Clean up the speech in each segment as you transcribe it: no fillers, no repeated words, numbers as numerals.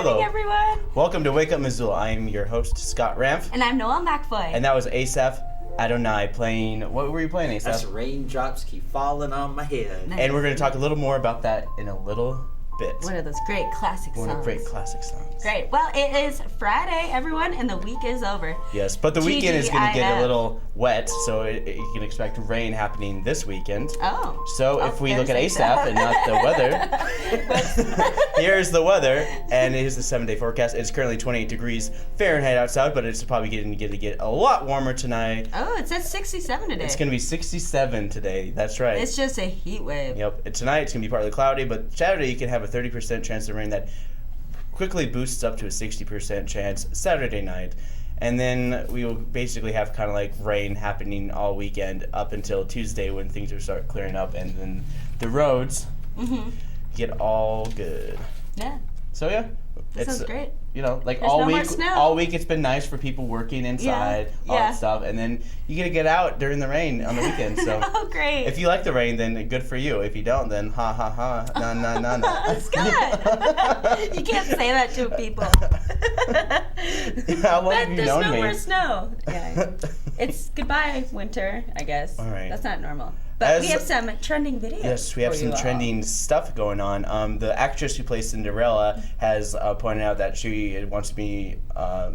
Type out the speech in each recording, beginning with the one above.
morning, everyone. Welcome to Wake Up Missoula. I am your host, Scott Ramf. And I'm Noelle McAvoy. And that was Asaph Adonai playing, what were you playing, Asaph? That's Raindrops Keep Falling on My Head. Nice. And we're going to talk a little more about that in a little bit. One of those great classic songs. One of great classic songs. Great. Well, it is Friday, everyone, and the week is over. Yes, but the weekend is going to get a little wet, so you can expect rain happening this weekend. Oh. So if we look at Asaph and not the weather, here's the weather, and it is the 7-day forecast. It's currently 28 degrees Fahrenheit outside, but it's probably going to get a lot warmer tonight. Oh, it says 67 today. It's going to be 67 today. That's right. It's just a heat wave. Yep. Tonight it's going to be partly cloudy, but Saturday you can have a 30% chance of rain that quickly boosts up to a 60% chance Saturday night. And then we will basically have kind of like rain happening all weekend up until Tuesday when things will start clearing up, and then the roads get all good. Yeah. So yeah. That sounds great. You know, like There's all no more week, snow. all week it's been nice for people working inside, all that stuff, and then you get to get out during the rain on the weekend. So, oh, great! If you like the rain, then good for you. If you don't, then ha ha ha, no. Scott, you can't say that to people. How long have you known me? There's no more snow. Yeah, it's goodbye winter, I guess. All right. That's not normal. But we have some trending videos. Yes, we have some trending stuff going on. The actress who plays Cinderella has pointed out that she wants to be,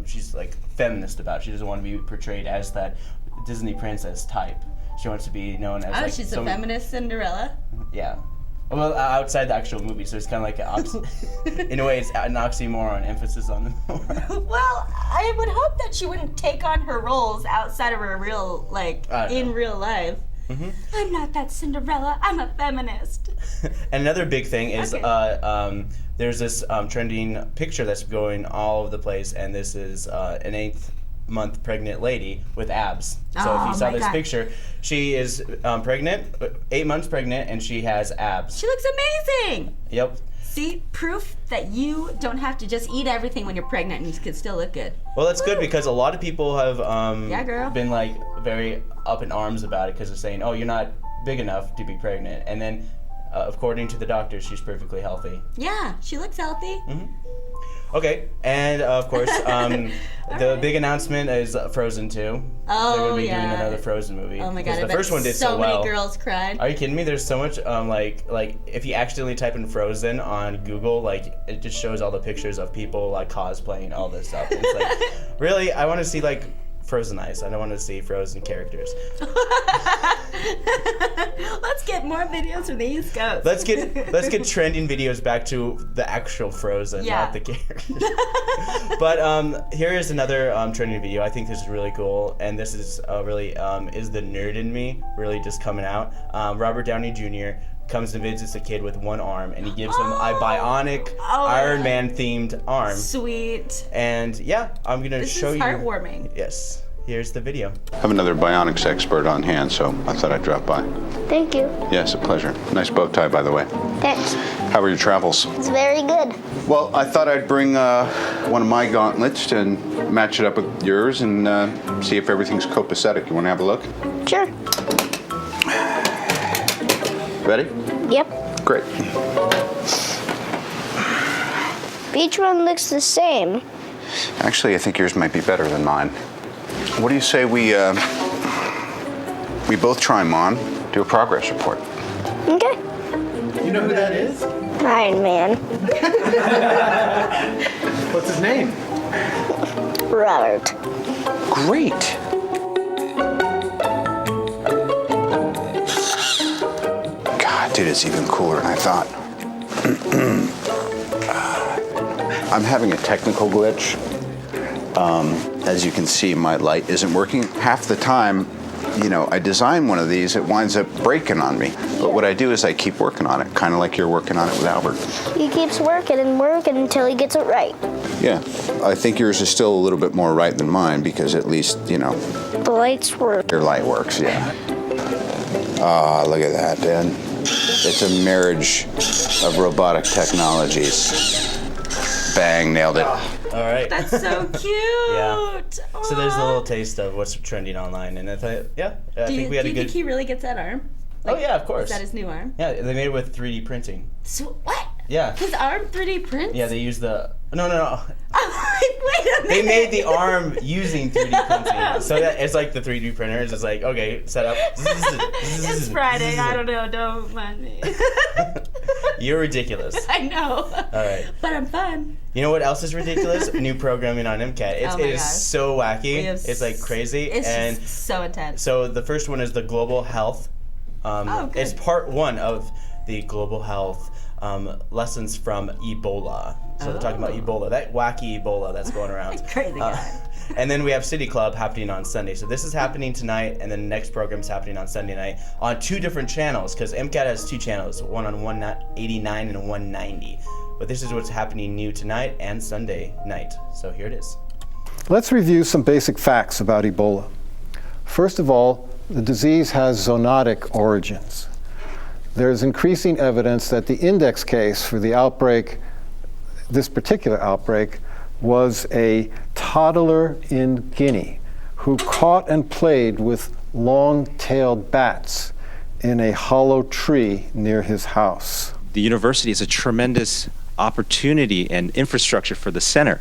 she's like feminist about it. She doesn't want to be portrayed as that Disney princess type. She wants to be known as like she's a feminist Cinderella? Yeah. Well, outside the actual movie, so it's kind of like in a way, it's an oxymoron, emphasis on the Well, I would hope that she wouldn't take on her roles outside of her real, in real life. Mm-hmm. I'm not that Cinderella. I'm a feminist. And another big thing is there's this trending picture that's going all over the place, and this is an 8th-month pregnant lady with abs. So if you saw this picture, she is pregnant, 8 months pregnant, and she has abs. She looks amazing. Yep. See, proof that you don't have to just eat everything when you're pregnant and you can still look good. Well, that's good because a lot of people have been like very up in arms about it because they're saying, oh, you're not big enough to be pregnant. And then, according to the doctor, she's perfectly healthy. Yeah, she looks healthy. Mm-hmm. Okay, and of course, the big announcement is Frozen 2. Oh, they're going to be doing another Frozen movie. Oh my god, the first one did so well. So many girls cried. Are you kidding me? There's so much, like if you accidentally type in Frozen on Google, like, it just shows all the pictures of people, like, cosplaying all this stuff. It's like, really? I want to see, like, Frozen eyes. I don't want to see Frozen characters. Let's get more videos from the East Coast. Let's get trending videos back to the actual Frozen, not the characters. But here is another trending video. I think this is really cool, and this is really is the nerd in me really just coming out. Robert Downey Jr. comes and visits a kid with one arm, and he gives him a bionic Iron Man themed arm. Sweet. And yeah, I'm gonna show you. This is heartwarming. Yes. Here's the video. I have another bionics expert on hand, so I thought I'd drop by. Thank you. Yes, a pleasure. Nice bow tie, by the way. Thanks. How were your travels? It's very good. Well, I thought I'd bring one of my gauntlets and match it up with yours and see if everything's copacetic. You want to have a look? Sure. Ready? Yep. Great. Each one looks the same. Actually, I think yours might be better than mine. What do you say we both try them on, do a progress report? Okay. You know who that is? Iron Man. What's his name? Robert. Great. God, dude, it's even cooler than I thought. I'm having a technical glitch. As you can see, my light isn't working. Half the time, you know, I design one of these, it winds up breaking on me. But what I do is I keep working on it, kind of like you're working on it with Albert. He keeps working and working until he gets it right. Yeah, I think yours is still a little bit more right than mine because at least, you know. The lights work. Your light works, yeah. Ah, look at that, Dan. It's a marriage of robotic technologies. Bang, nailed it. All right. That's so cute. Yeah. So there's a little taste of what's trending online, and I think we had a good. Do you think he really gets that arm? Oh yeah, of course. Is that his new arm? Yeah, they made it with 3D printing. So what? Yeah. His arm 3D prints? Yeah, they use the... No. I'm like, wait a minute. They made the arm using 3D printing. So that it's like the 3D printers. It's like, okay, set up. It's Friday. I don't know. Don't mind me. You're ridiculous. I know. All right. But I'm fun. You know what else is ridiculous? New programming on MCAT. It is so wacky. It's like crazy. It's and just so intense. So the first one is the global health. Good. It's part one of the global health lessons from Ebola. So they're talking about Ebola, that wacky Ebola that's going around. Crazy guy. And then we have City Club happening on Sunday. So this is happening tonight, and then the next program's happening on Sunday night on 2 different channels, because MCAT has 2 channels, one on 189 and 190. But this is what's happening new tonight and Sunday night. So here it is. Let's review some basic facts about Ebola. First of all, the disease has zoonotic origins. There's increasing evidence that the index case for the outbreak, this particular outbreak, was a toddler in Guinea who caught and played with long-tailed bats in a hollow tree near his house. The university is a tremendous opportunity and infrastructure for the center.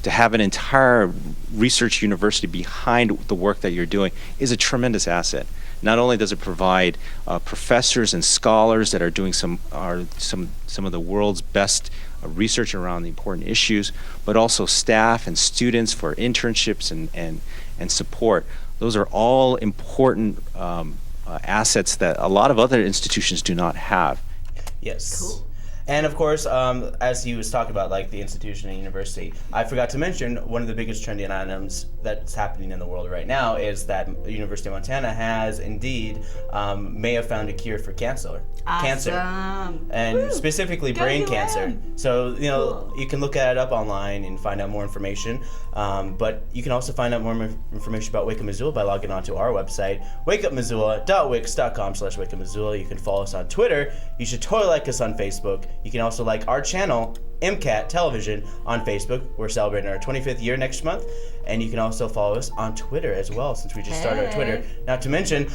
To have an entire research university behind the work that you're doing is a tremendous asset. Not only does it provide professors and scholars that are doing some of the world's best research around the important issues, but also staff and students for internships and support. Those are all important assets that a lot of other institutions do not have. Yes. Cool. And of course, as he was talking about, like the institution and university, I forgot to mention one of the biggest trending items that's happening in the world right now is that the University of Montana has indeed may have found a cure for cancer. Cancer, and specifically brain cancer. So you can look at it up online and find out more information. But you can also find out more information about Wake Up Missoula by logging on to our website, wakeupmissoula.wix.com/wakeupmissoula. You can follow us on Twitter. You should totally like us on Facebook. You can also like our channel, MCAT Television, on Facebook. We're celebrating our 25th year next month. And you can also follow us on Twitter as well, since we just started our Twitter. Not to mention,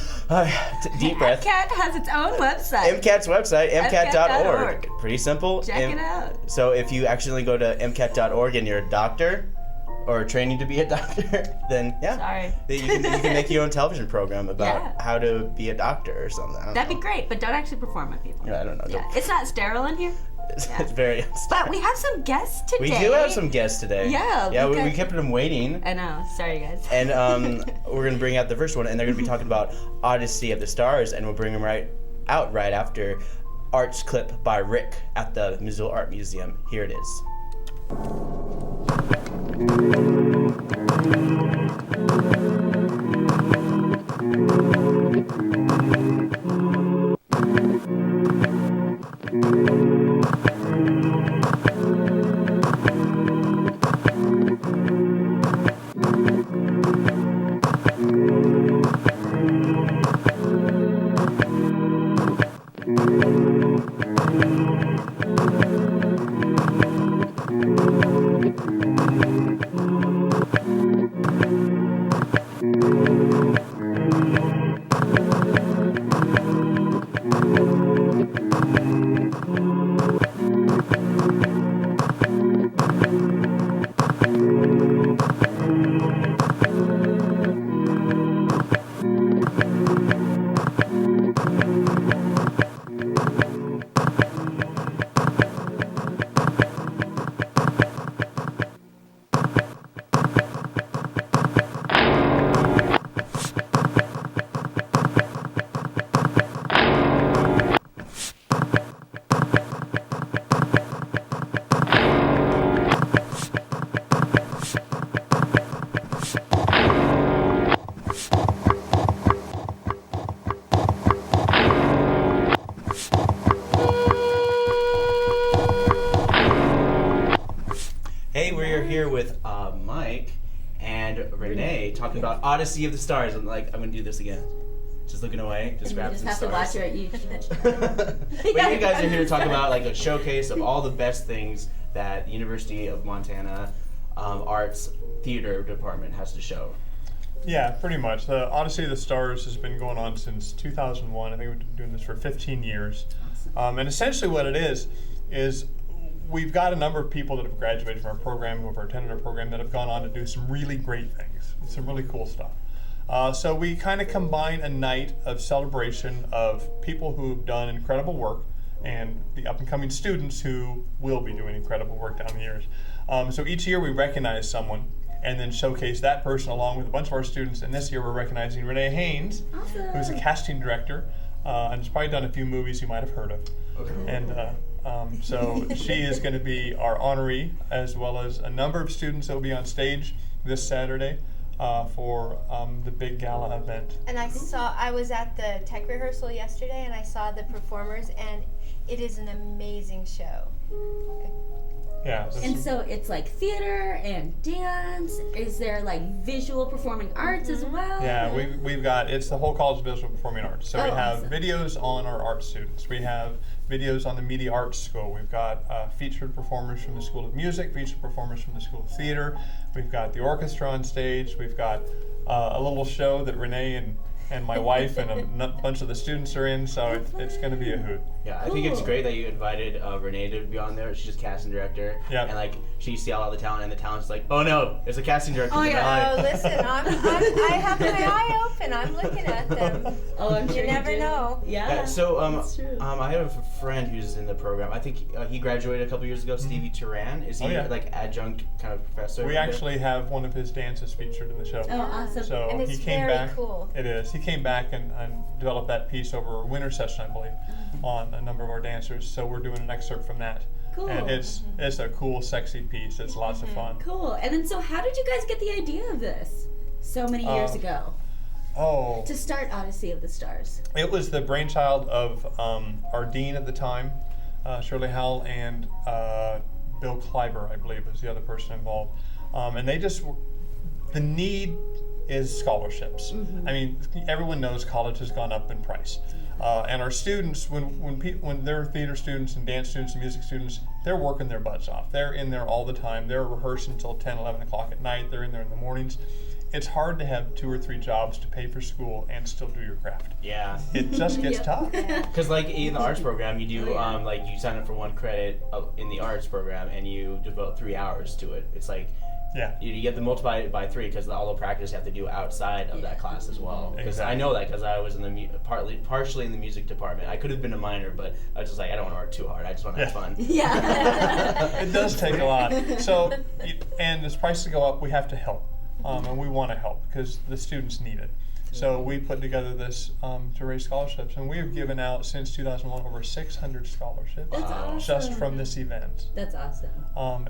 deep breath. MCAT has its own website. MCAT's website, MCAT.org. Pretty simple. Check it out. So if you accidentally go to MCAT.org and you're a doctor, or training to be a doctor, then you can make your own television program about how to be a doctor or something. That'd be great, but don't actually perform on people. Yeah, I don't know. Yeah. It's not sterile in here. It's very unsterile. But we have some guests today. We do have some guests today. Yeah. We kept them waiting. I know. Sorry, guys. And we're going to bring out the first one, and they're going to be talking about Odyssey of the Stars, and we'll bring them right after Arts Clip by Rick at the Missoula Art Museum. Here it is. With Mike and Renee talking about Odyssey of the Stars. I'm gonna do this again. Just looking away, just grab some stars. You just have to watch it. But you guys are here to talk about a showcase of all the best things that the University of Montana Arts Theater Department has to show. Yeah, pretty much. The Odyssey of the Stars has been going on since 2001. I think we've been doing this for 15 years. And essentially what it is is we've got a number of people that have graduated from our program, who have attended our program, that have gone on to do some really great things, some really cool stuff. So we kind of combine a night of celebration of people who've done incredible work and the up-and-coming students who will be doing incredible work down the years. So each year we recognize someone and then showcase that person along with a bunch of our students. And this year we're recognizing Renee Haynes, who's a casting director and has probably done a few movies you might have heard of. Okay. And so she is going to be our honoree, as well as a number of students that will be on stage this Saturday for the big gala event. And I was at the tech rehearsal yesterday, and I saw the performers, and it is an amazing show. Yeah. And so it's like theater and dance. Is there like visual performing arts as well? Yeah, we've got, it's the whole College of Visual Performing Arts. So we have awesome. videos on our art students. We have videos on the Media Arts School. We've got featured performers from the School of Music, featured performers from the School of Theater. We've got the orchestra on stage. We've got a little show that Renee and my wife and a bunch of the students are in, so it's going to be a hoot. Yeah, I think it's great that you invited Renee to be on there. She's just casting director. Yeah. And like she sees all the talent, and the talent's like, oh no, there's a casting director. Oh yeah. Oh, listen, I have my eye open. I'm looking at them. Oh, I'm sure you never know. Yeah. So that's true. I have a friend who's in the program. I think he graduated a couple years ago. Stevie Turan. Is he like adjunct kind of professor? We actually have one of his dances featured in the show. Oh, awesome. So And it's he came very back. cool. It is. He came back and developed that piece over a winter session, I believe, on a number of our dancers. So we're doing an excerpt from that. Cool. And it's a cool, sexy piece. It's lots of fun. Cool. And then so how did you guys get the idea of this so many years ago? Oh. To start Odyssey of the Stars. It was the brainchild of our dean at the time, Shirley Howell, and Bill Kleiber, I believe, was the other person involved. And they just, the need is scholarships. I mean, everyone knows college has gone up in price. And our students, when they're theater students and dance students and music students, they're working their butts off. They're in there all the time. They're rehearsing until 10, 11 o'clock at night. They're in there in the mornings. It's hard to have 2 or 3 jobs to pay for school and still do your craft. Yeah. It just gets tough. Because like in the arts program, you do like you sign up for 1 credit in the arts program and you devote 3 hours to it. It's like you get to multiply it by 3 because all the practice you have to do outside of that class as well. Because I know that because I was in the partially in the music department. I could have been a minor, but I was just like, I don't want to work too hard. I just want to have fun. Yeah. It does take a lot. So, and as prices go up, we have to help. And we want to help because the students need it. So we put together this to raise scholarships, and we have given out since 2001 over 600 scholarships. That's awesome. Just from this event. That's awesome.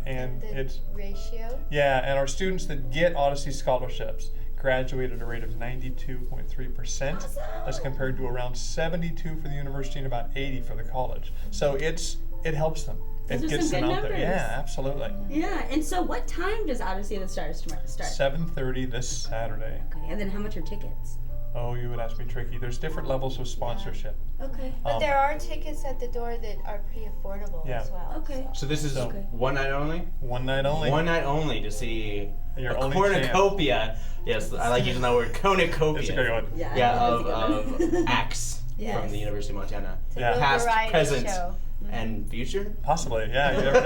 And it's ratio. Yeah, and our students that get Odyssey scholarships graduate at a rate of 92.3%, as compared to around 72 for the university and about 80 for the college. So it helps them. Those It are gets some them good out there. numbers. Yeah, absolutely. Yeah. And so what time does Odyssey of the Stars start? 7:30 this Saturday. Okay. And then how much are tickets? Oh, you would ask me tricky. There's different levels of sponsorship. Okay. But there are tickets at the door that are pretty affordable as well. Okay. So this is one night only? One night only. One night only to see Your a only cornucopia. Yes, I like using that word, cornucopia. It's a great one. Yeah. Of acts from the University of Montana. Yeah. Past, variety present, show. and future? Possibly, yeah. You never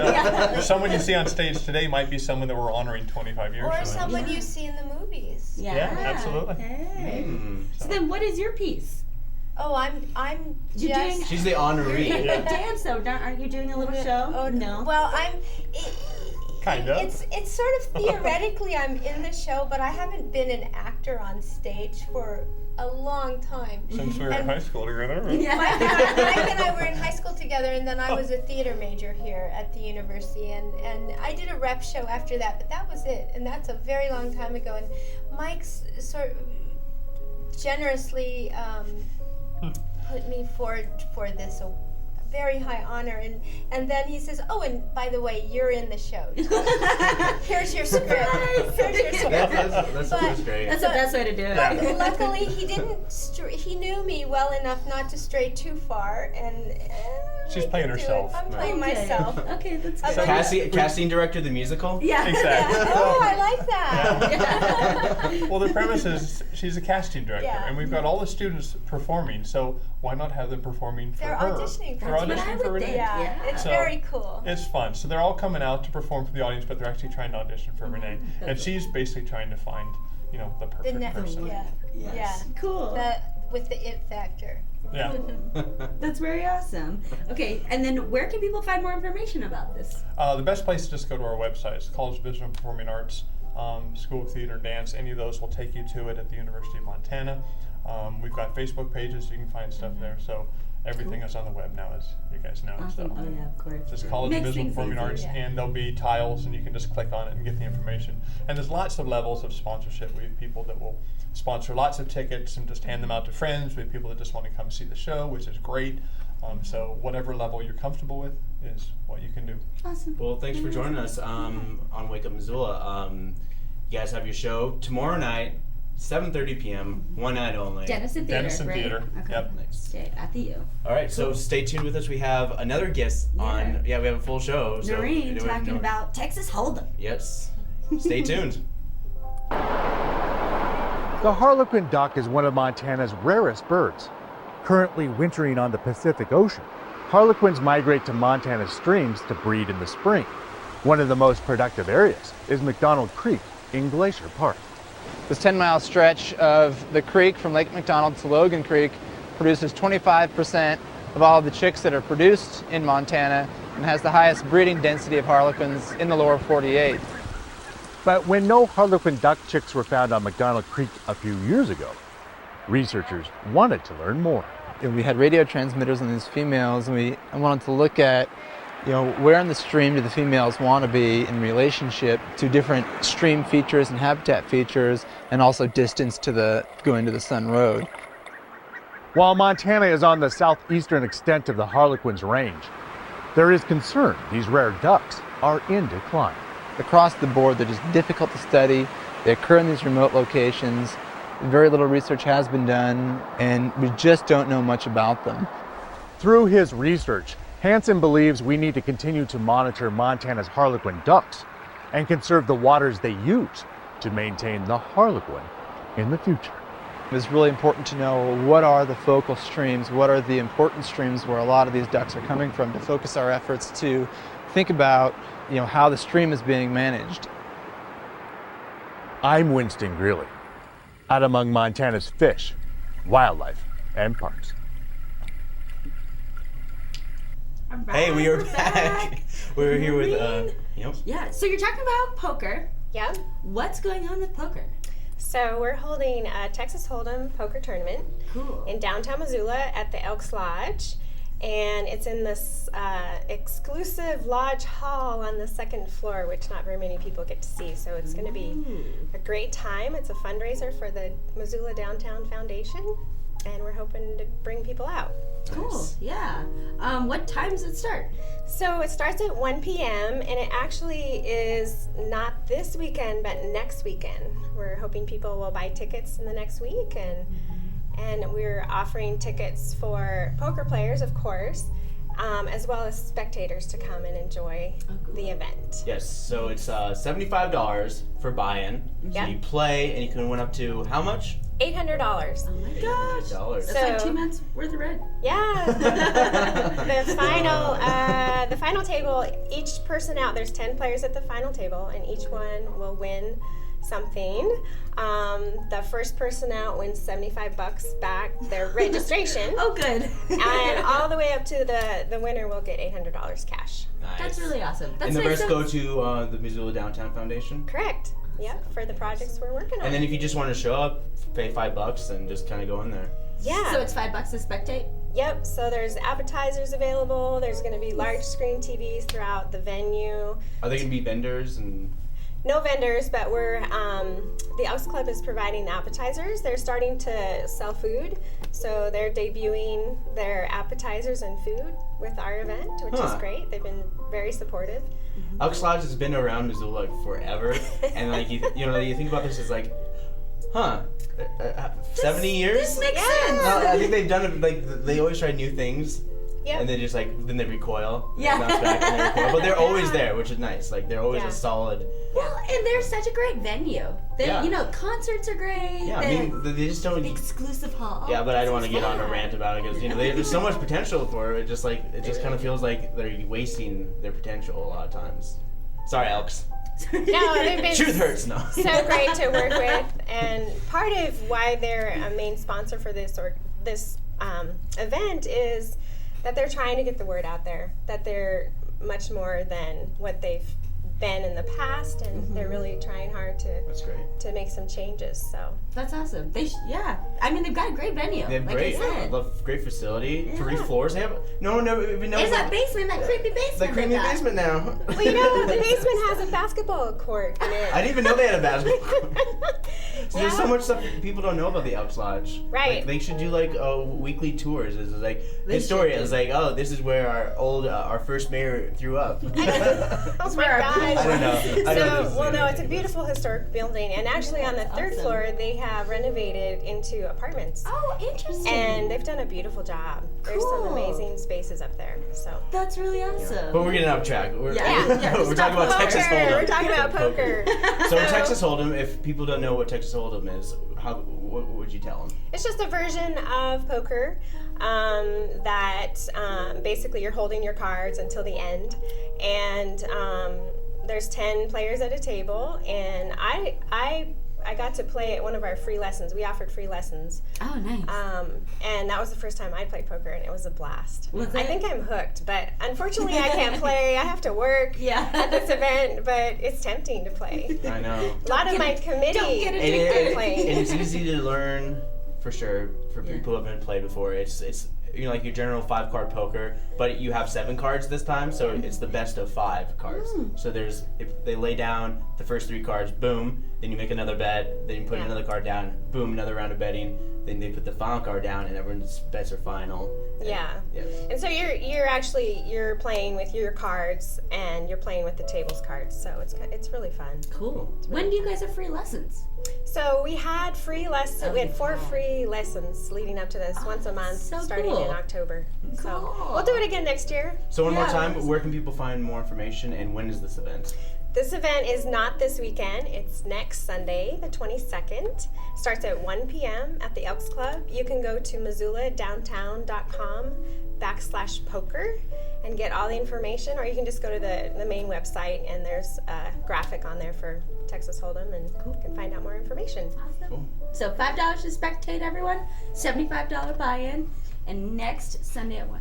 know. Someone you see on stage today might be someone that we're honoring 25 years Or from now. someone you see in the movies. Yeah, absolutely. Hey. So then what is your piece? Oh, I'm You're just... doing- She's the honoree. You're gonna dance though, aren't you doing a little show? Oh, no. Well, Kind of. It's sort of theoretically I'm in the show, but I haven't been an actor on stage for a long time. Since we were in high school together. Right? Yeah. Mike and I were in high school together, and then I was a theater major here at the university, and I did a rep show after that, but that was it, and that's a very long time ago. And Mike's sort of generously put me forward for this very high honor, and then he says, oh, and by the way, you're in the show. Here's your script. Here's your script. That's great. That's the best way to do it. But luckily, he didn't. He knew me well enough not to stray too far, and She's playing herself. I'm playing myself. Okay, that's So good. Casting director, the musical? Yeah. Exactly. Oh, I like that. Well, the premise is she's a casting director, Yeah. and we've got all the students performing, so why not have them performing for They're her? auditioning for They're her. audition for Renee. Yeah, it's So, very cool. It's fun. So they're all coming out to perform for the audience, but they're actually trying to audition for Renee. And she's basically trying to find, the perfect person. Yeah. Cool. With the it factor. Yeah. That's very awesome. Okay, and then where can people find more information about this? The best place is just go to our website. It's College of Visual and Performing Arts, School of Theater and Dance. Any of those will take you to it at the University of Montana. We've got Facebook pages, so you can find stuff there. So everything is on the web now, as you guys know. Awesome. So Oh yeah, of course. just College of Makes Visual and things Performing Arts, easier. and there'll be tiles, and you can just click on it and get the information. And there's lots of levels of sponsorship. We have people that will sponsor lots of tickets and just hand them out to friends. We have people that just want to come see the show, which is great. So whatever level you're comfortable with is what you can do. Awesome. Well, thanks for joining us on Wake Up Missoula. You guys have your show tomorrow night, 7:30 p.m., one night only. Dennison Theater, Dennison right? Theater. Okay. Yep. Nice. Okay, at the U. All right, so stay tuned with us. We have another guest on. Yeah, we have a full show. So Noreen talking about Texas Hold'em. Yes. Stay tuned. The harlequin duck is one of Montana's rarest birds. Currently wintering on the Pacific Ocean, harlequins migrate to Montana's streams to breed in the spring. One of the most productive areas is McDonald Creek in Glacier Park. This 10-mile stretch of the creek from Lake McDonald to Logan Creek produces 25% of all of the chicks that are produced in Montana and has the highest breeding density of harlequins in the lower 48. But when no harlequin duck chicks were found on McDonald Creek a few years ago, researchers wanted to learn more. We had radio transmitters on these females, and we wanted to look at, where in the stream do the females want to be in relationship to different stream features and habitat features, and also distance to going to the Sun Road. While Montana is on the southeastern extent of the harlequin's range, there is concern these rare ducks are in decline. Across the board, they're just difficult to study. They occur in these remote locations. Very little research has been done, and we just don't know much about them. Through his research, Hansen believes we need to continue to monitor Montana's harlequin ducks and conserve the waters they use to maintain the harlequin in the future. It's really important to know what are the focal streams, what are the important streams where a lot of these ducks are coming from, to focus our efforts to think about how the stream is being managed. I'm Winston Greeley, out among Montana's fish, wildlife, and parks. Hey, we are back. We're here with, Yeah, so you're talking about poker. Yeah. What's going on with poker? So we're holding a Texas Hold'em Poker Tournament in downtown Missoula at the Elks Lodge. And it's in this exclusive lodge hall on the second floor, which not very many people get to see. So it's going to be a great time. It's a fundraiser for the Missoula Downtown Foundation, and we're hoping to bring people out. Cool, yeah. What time does it start? So it starts at 1 p.m. and it actually is not this weekend, but next weekend. We're hoping people will buy tickets in the next week, and we're offering tickets for poker players, of course, as well as spectators to come and enjoy the event. Yes, so it's $75 for buy-in. Yeah. So you play, and you can win up to how much? $800. Oh my gosh. $800. That's like 2 months worth of rent. Yeah. The final table, each person out, there's 10 players at the final table, and each one will win something. The first person out wins $75 back, their registration. Oh, good. And all the way up to the winner will get $800 cash. Nice. That's really awesome. That's and the nice rest go to the Missoula Downtown Foundation? Correct. Yep, for the projects we're working on. And then if you just want to show up, pay $5 and just kind of go in there. Yeah. So it's $5 to spectate? Yep, so there's appetizers available. There's going to be large screen TVs throughout the venue. Are there going to be vendors and... No vendors, but we're the Elks Club is providing the appetizers. They're starting to sell food, so they're debuting their appetizers and food with our event, which is great. They've been very supportive. Elks Lodge has been around Missoula like forever, and like you think about this as like, 70 years. This makes sense. I think they've done it like they always try new things. Yep. And they just then they recoil. Yeah. Bounce back and they recoil. But they're always there, which is nice. Like they're always a solid. Well, and they're such a great venue. Concerts are great. Yeah, I mean, they just don't. The exclusive hall. Yeah, but I don't want to get on a rant about it because there's so much potential for it. It just kind of feels like they're wasting their potential a lot of times. Sorry, Elks. No, they've been Truth hurts, no. so great to work with, and part of why they're a main sponsor for this event is that they're trying to get the word out there, that they're much more than what they've been in the past, and they're really trying hard to make some changes. So that's awesome. They've got a great venue. They have great facility. Yeah. 3 floors. They have no one even knows. There's that basement, that creepy basement. The creepy basement now. Well, the basement has a basketball court in it. I didn't even know they had a basketball court. So there's so much stuff people don't know about the Elks Lodge. Right. Like, they should do weekly tours. It's like They Historia. should. It's like, oh, this is where our first mayor threw up. Oh my gosh. I don't know. It's a beautiful historic building, and actually on the third floor they have renovated into apartments. Oh, interesting. And they've done a beautiful job. There's some amazing spaces up there. So that's really awesome. But we're getting off track. We're talking about poker. Texas Hold'em. We're talking about poker. So Texas Hold'em, if people don't know what Texas Hold'em is, what would you tell them? It's just a version of poker that basically you're holding your cards until the end, and there's 10 players at a table, and I got to play at one of our free lessons. We offered free lessons. Oh, nice. And that was the first time I played poker, and it was a blast. Was it? I think I'm hooked, but unfortunately I can't play. I have to work at this event, but it's tempting to play. I know. A lot of my committee are playing. And it's easy to learn, for sure, for people who haven't played before. It's your general 5-card poker, but you have 7 cards this time, so it's the best of 5 cards. So if they lay down the first 3 cards, boom, then you make another bet, then you put another card down, boom, another round of betting, then they put the final card down, and everyone's bets are final. And so you're playing with your cards, and you're playing with the table's cards, so it's really fun. Cool. When do you guys have free lessons? So we had free lessons. We had 4 free lessons leading up to this, once a month, starting in October. Cool. So we'll do it again next year. So one more time, where can people find more information, and when is this event? This event is not this weekend. It's next Sunday, the 22nd. Starts at 1 p.m. at the Elks Club. You can go to MissoulaDowntown.com/poker and get all the information, or you can just go to the main website, and there's a graphic on there for Texas Hold'em, and you can find out more information. Awesome. Cool. So $5 to spectate, everyone, $75 buy-in, and next Sunday at 1.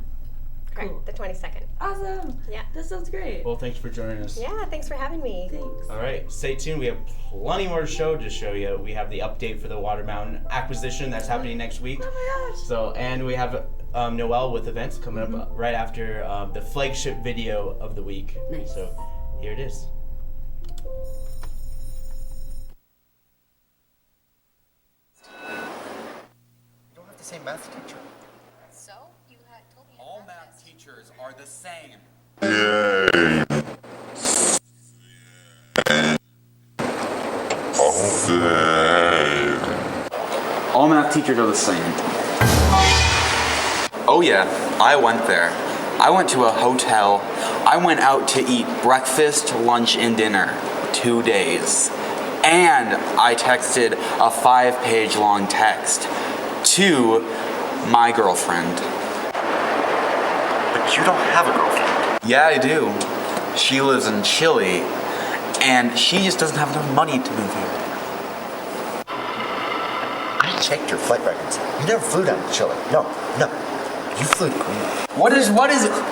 Correct, cool. The 22nd. Awesome. Yeah. That sounds great. Well, thanks for joining us. Yeah, thanks for having me. Thanks. All right, stay tuned. We have plenty more to show you. We have the update for the Water Acquisition that's happening next week. Oh my gosh. So, and we have Noelle with events coming up right after the flagship video of the week. Nice. So, here it is. You don't have to say math teacher. So, you had told me all math teachers are the same. All math teachers are the same. Oh yeah, I went there. I went to a hotel. I went out to eat breakfast, lunch, and dinner. 2 days. And I texted a 5-page long text to my girlfriend. But you don't have a girlfriend. Yeah, I do. She lives in Chile, and she just doesn't have enough money to move here. I checked your flight records. You never flew down to Chile. No. You flew to Greenland. What is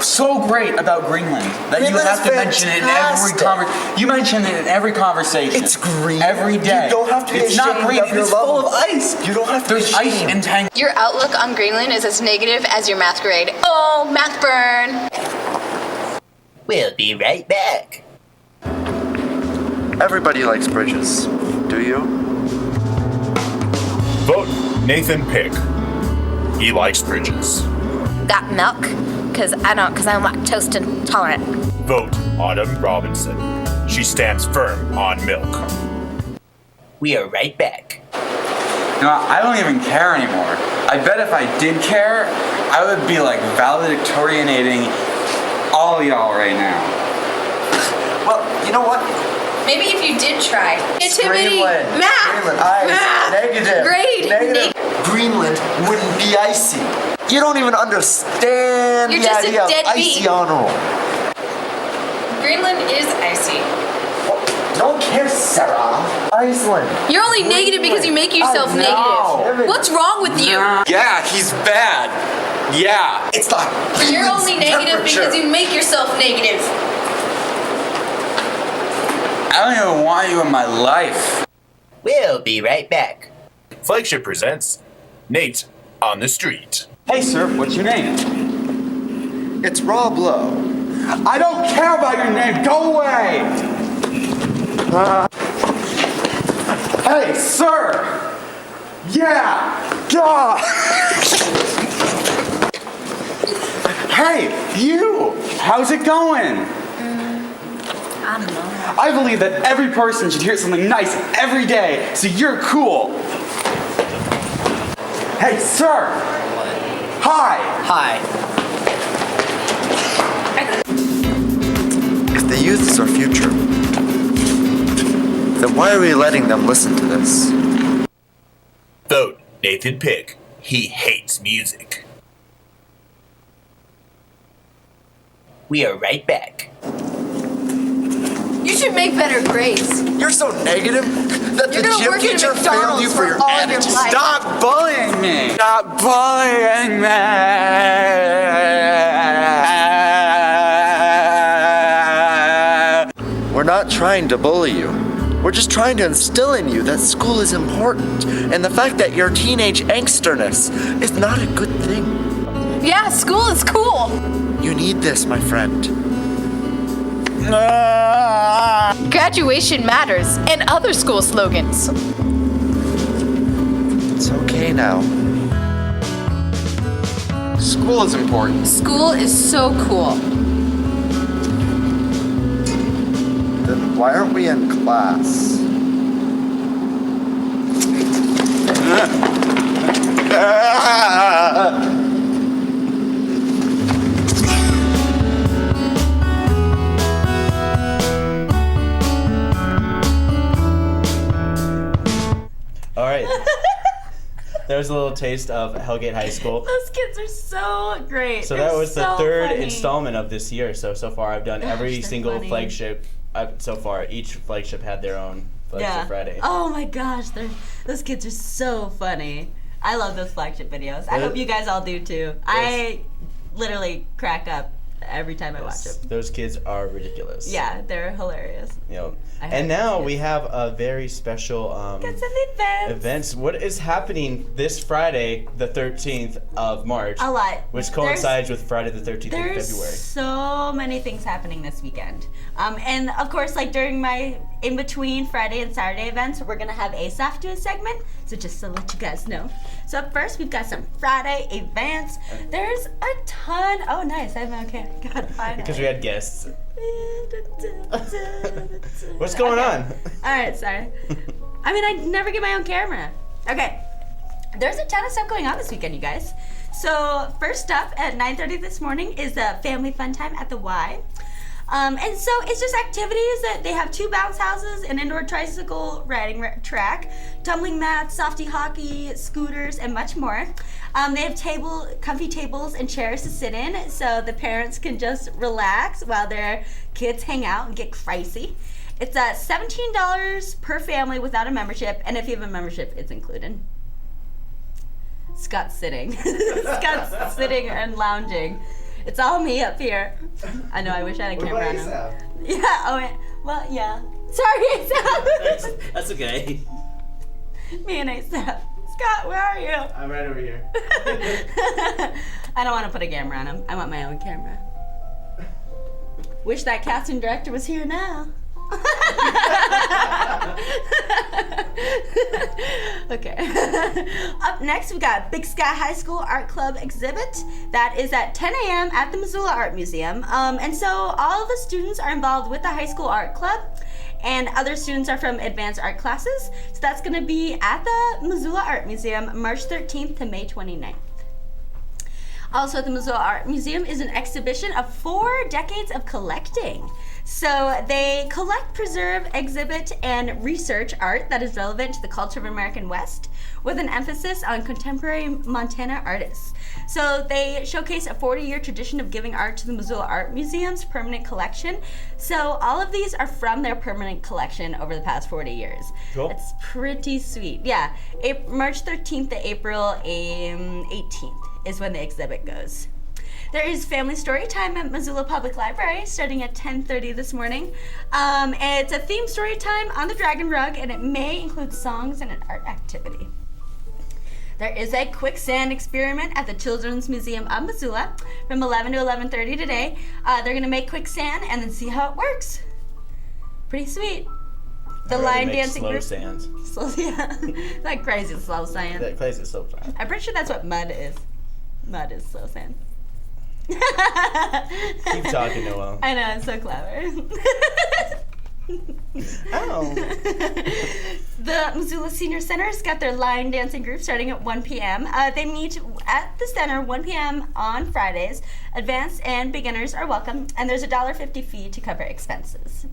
so great about Greenland that you have to mention it in every conversation? You mention it in every conversation. It's green. Every day. You don't have to be It's not ashamed green. of your It's full level. of ice. You don't have to be There's ice ashamed. and tang. Your outlook on Greenland is as negative as your math grade. Oh, math burn! We'll be right back. Everybody likes bridges. Do you? Vote Nathan Pick. He likes bridges. Got milk? Cause I'm lactose intolerant. Vote Autumn Robinson. She stands firm on milk. We are right back. You know, I don't even care anymore. I bet if I did care, I would be like valedictorianating all y'all right now. Well, you know what? Maybe if you did try. Creativity. Greenland. Math. Greenland. Ice. Math. Negative. Grade. Negative. Greenland wouldn't be icy. You don't even understand You're the just a idea of deadbeat. icy honor roll. Greenland is icy. Don't care, Sarah. Iceland. You're only negative because you make yourself negative. What's wrong with you? Yeah, he's bad. Yeah. It's like You're only negative because you make yourself negative. I don't even want you in my life. We'll be right back. Flagship presents Nate on the Street. Hey, sir, what's your name? It's Rob Lowe. I don't care about your name. Go away. Hey, sir. Yeah. Duh. Hey, you. How's it going? I don't know. I believe that every person should hear something nice every day, so you're cool. Hey, sir. Hi. Hi. If the youth is our future, then why are we letting them listen to this? Vote Nathan Pick. He hates music. We are right back. You should make better grades. You're so negative that You're the gonna gym work at teacher failed McDonald's you for for your all your attitude. life. Stop bullying me. Stop bullying me. We're not trying to bully you. We're just trying to instill in you that school is important, and the fact that your teenage angsterness is not a good thing. Yeah, school is cool. You need this, my friend. Graduation matters and other school slogans. It's okay now. School is important. School is so cool. Then why aren't we in class? All right. There's a little taste of Hellgate High School. Those kids are so great. So They're that was the so third funny. installment of this year. So far I've done every they're single funny. flagship. So far, each flagship had their own flagship Friday. Oh my gosh, those kids are so funny. I love those flagship videos. I hope you guys all do too. I literally crack up every time I watch them. Those kids are ridiculous. Yeah, they're hilarious. You know, and now we have a very special Got some events. What is happening this Friday, the 13th of March? A lot. Which coincides with Friday the 13th of There's February. so many things happening this weekend. And of course, like during my in-between Friday and Saturday events, we're gonna have ASAF do a segment. So just to let you guys know. So up first, we've got some Friday events. There's a ton. Oh, nice. I'm okay. God, finally. Because we had guests. What's going on? All right, sorry. I mean, I never get my own camera. Okay. There's a ton of stuff going on this weekend, you guys. So first up at 9:30 this morning is a family fun time at the Y. And so it's just activities that they have 2 bounce houses, an indoor tricycle riding track, tumbling mats, softy hockey, scooters, and much more. They have comfy tables and chairs to sit in, so the parents can just relax while their kids hang out and get crazy. It's $17 per family without a membership, and if you have a membership, it's included. Scott's sitting. Scott's sitting and lounging. It's all me up here. I know, I wish I had a camera on him. Yeah, well, yeah. Sorry, ASAP. That's okay. Me and ASAP. Scott, where are you? I'm right over here. I don't want to put a camera on him. I want my own camera. Wish that casting director was here now. Okay. Up next, we got Big Sky High School Art Club exhibit. That is at 10 a.m. at the Missoula Art Museum. And so all of the students are involved with the high school art club, and other students are from advanced art classes. So that's going to be at the Missoula Art Museum, March 13th to May 29th. Also at the Missoula Art Museum is an exhibition of 4 decades of collecting. So they collect, preserve, exhibit, and research art that is relevant to the culture of American West, with an emphasis on contemporary Montana artists. So they showcase a 40-year tradition of giving art to the Missoula Art Museum's permanent collection. So all of these are from their permanent collection over the past 40 years. Cool. It's pretty sweet. Yeah, March 13th to April 18th is when the exhibit goes. There is family story time at Missoula Public Library starting at 10:30 this morning. It's a themed story time on the Dragon Rug, and it may include songs and an art activity. There is a quicksand experiment at the Children's Museum of Missoula from 11 to 11:30 today. They're gonna make quicksand and then see how it works. Pretty sweet. The line dancing group. Sands. Slow, yeah. Like crazy slow sand. That crazy slow sand. I'm pretty sure that's what mud is. Mud is slow sand. Keep talking, Noelle. I know, I'm so clever. Oh. The Missoula Senior Center's got their line dancing group starting at 1 p.m. They meet at the center 1 p.m. on Fridays. Advanced and beginners are welcome, and there's a $1.50 fee to cover expenses.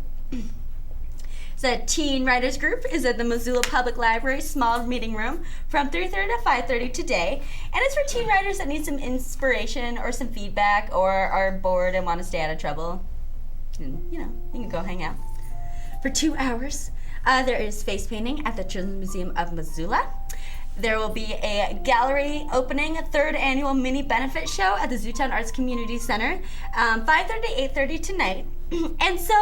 The Teen Writers Group is at the Missoula Public Library small meeting room from 3:30 to 5:30 today. And it's for teen writers that need some inspiration or some feedback or are bored and want to stay out of trouble. And, you can go hang out. For 2 hours, there is face painting at the Children's Museum of Missoula. There will be a gallery opening, a 3rd annual mini benefit show at the Zootown Arts Community Center, 5:30 to 8:30 tonight. And so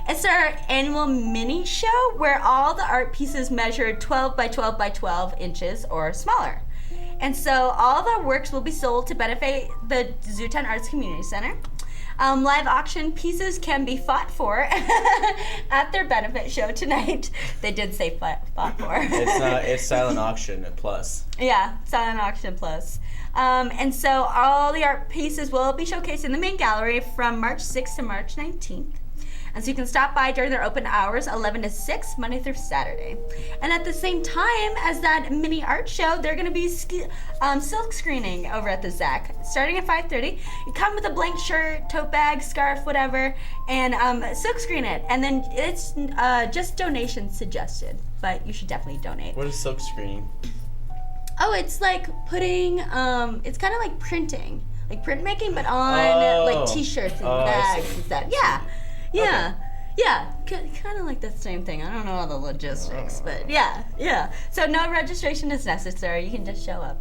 it's our annual mini show where all the art pieces measure 12 by 12 by 12 inches or smaller. And so all the works will be sold to benefit the Zootown Arts Community Center. Live auction pieces can be fought for at their benefit show tonight. They did say fought for. It's silent auction plus. Yeah, silent auction plus. And so all the art pieces will be showcased in the main gallery from March 6th to March 19th. And so you can stop by during their open hours, 11 to 6, Monday through Saturday. And at the same time as that mini art show, they're going to be silk screening over at the ZAC, starting at 5:30. You come with a blank shirt, tote bag, scarf, whatever, and silk screen it. And then it's just donations suggested, but you should definitely donate. What is silk screening? Oh, it's like putting, it's kind of like printing, like printmaking, but on like t-shirts and bags and stuff. Yeah. Yeah, okay. Yeah, kind of like the same thing. I don't know all the logistics, but yeah. So no registration is necessary. You can just show up.